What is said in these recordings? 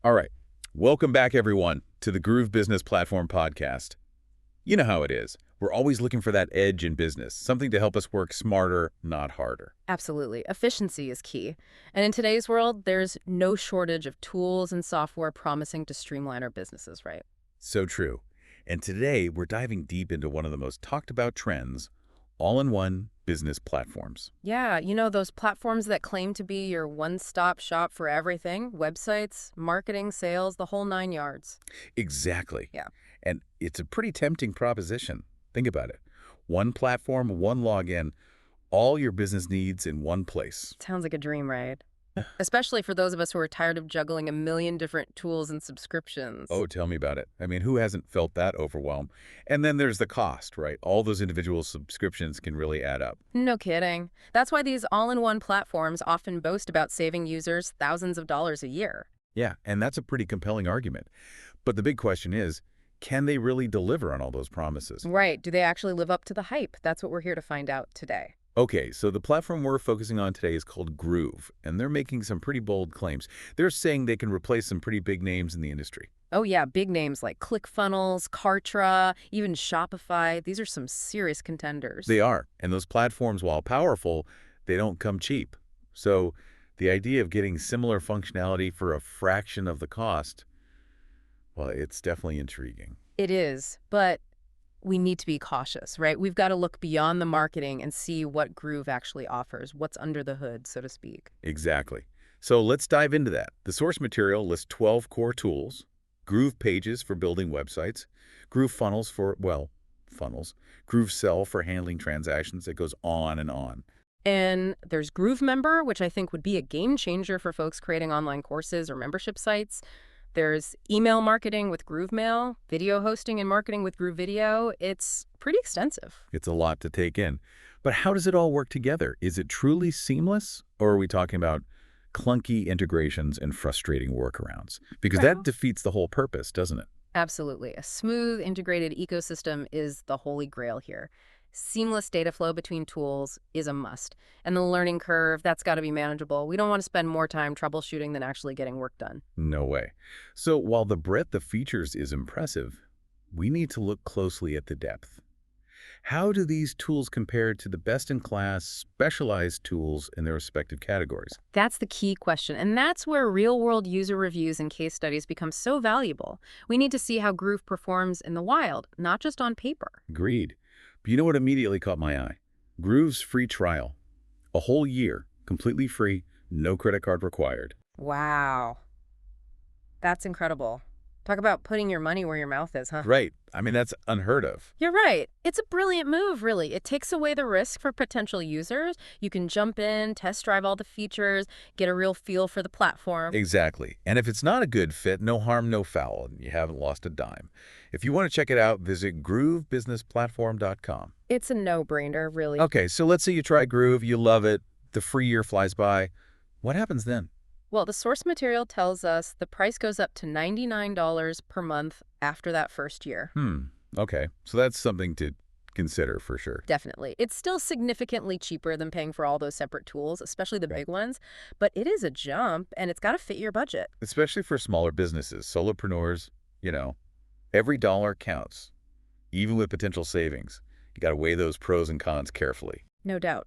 All right. Welcome back, everyone, to the Groove Business Platform podcast. You know how it is. We're always looking for that edge in business, something to help us work smarter, not harder. Absolutely. Efficiency is key. And in today's world, there's no shortage of tools and software promising to streamline our businesses, right? So true. And today, we're diving deep into one of the most talked about trends, all-in-one business platforms. Yeah, you know, those platforms that claim to be your one-stop shop for everything, websites, marketing, sales, the whole nine yards. Exactly. Yeah. And it's a pretty tempting proposition. Think about it. One platform, one login, all your business needs in one place. Sounds like a dream, right? Especially for those of us who are tired of juggling a million different tools and subscriptions. Oh, tell me about it. I mean, who hasn't felt that overwhelm? And then there's the cost, right? All those individual subscriptions can really add up. No kidding. That's why these all-in-one platforms often boast about saving users thousands of dollars a year. Yeah, and that's a pretty compelling argument. But the big question is, can they really deliver on all those promises? Right. Do they actually live up to the hype? That's what we're here to find out today. Okay, so the platform we're focusing on today is called Groove, and they're making some pretty bold claims. They're saying they can replace some pretty big names in the industry. Oh yeah, big names like ClickFunnels, Kartra, even Shopify. These are some serious contenders. They are, and those platforms, while powerful, they don't come cheap. So the idea of getting similar functionality for a fraction of the cost, well, it's definitely intriguing. It is, but we need to be cautious, right? We've got to look beyond the marketing and see what Groove actually offers, what's under the hood, so to speak. Exactly. So let's dive into that. The source material lists 12 core tools, Groove Pages for building websites, Groove Funnels for, well, funnels, Groove Sell for handling transactions. It goes on and on. And there's Groove Member, which I think would be a game changer for folks creating online courses or membership sites. There's email marketing with Groove Mail, video hosting and marketing with Groove Video. It's pretty extensive. It's a lot to take in. But how does it all work together? Is it truly seamless, or are we talking about clunky integrations and frustrating workarounds? Because that Well, defeats the whole purpose, doesn't it? absolutely. A smooth, integrated ecosystem is the holy grail here. Seamless data flow between tools is a must. And the learning curve, that's got to be manageable. We don't want to spend more time troubleshooting than actually getting work done. No way. So while the breadth of features is impressive, we need to look closely at the depth. How do these tools compare to the best-in-class specialized tools in their respective categories? That's the key question. And that's where real-world user reviews and case studies become so valuable. We need to see how Groove performs in the wild, not just on paper. Agreed. But you know what immediately caught my eye? Groove's free trial. A whole year, completely free, no credit card required. Wow. That's incredible. Talk about putting your money where your mouth is, huh? Right. I mean, that's unheard of. You're right. It's a brilliant move, really. It takes away the risk for potential users. You can jump in, test drive all the features, get a real feel for the platform. Exactly. And if it's not a good fit, no harm, no foul, and you haven't lost a dime. If you want to check it out, visit groovebusinessplatform.com. It's a no-brainer, really. Okay, so let's say you try Groove, you love it, the free year flies by. What happens then? Well, the source material tells us the price goes up to $99 per month after that first year. Okay. So that's something to consider for sure. Definitely. It's still significantly cheaper than paying for all those separate tools, especially the Right. big ones, but it is a jump and it's got to fit your budget. Especially for smaller businesses, solopreneurs, you know, every dollar counts, even with potential savings. You got to weigh those pros and cons carefully. No doubt.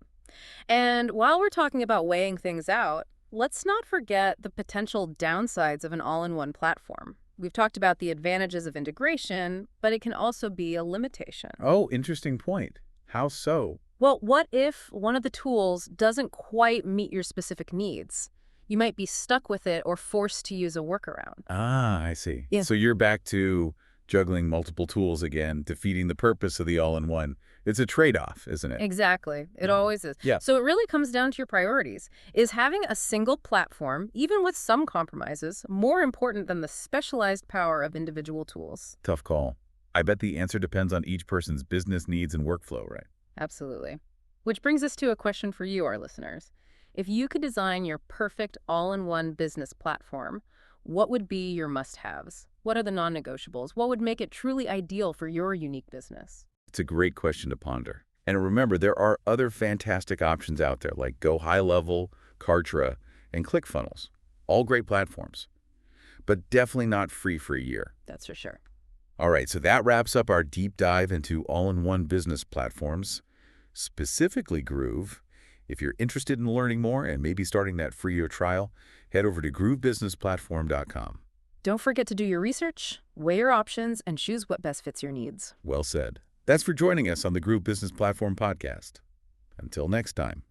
And while we're talking about weighing things out, let's not forget the potential downsides of an all-in-one platform. We've talked about the advantages of integration, but it can also be a limitation. Oh, interesting point. How so? Well, what if one of the tools doesn't quite meet your specific needs? You might be stuck with it or forced to use a workaround. Ah, I see. Yeah. So you're back to juggling multiple tools again, defeating the purpose of the all-in-one. It's a trade-off, isn't it? Exactly. It Mhm. always is. Yeah. So it really comes down to your priorities. Is having a single platform, even with some compromises, more important than the specialized power of individual tools? Tough call. I bet the answer depends on each person's business needs and workflow, right? Absolutely. Which brings us to a question for you, our listeners. If you could design your perfect all-in-one business platform, what would be your must-haves? What are the non-negotiables? What would make it truly ideal for your unique business? It's a great question to ponder. And remember, there are other fantastic options out there like Go High Level, Kartra, and ClickFunnels. All great platforms. but definitely not free for a year. That's for sure. All right, so that wraps up our deep dive into all-in-one business platforms, specifically Groove. If you're interested in learning more and maybe starting that free year trial, head over to groovebusinessplatform.com. Don't forget to do your research, weigh your options, and choose what best fits your needs. Well said. Thanks for joining us on the Groove Business Platform podcast. Until next time.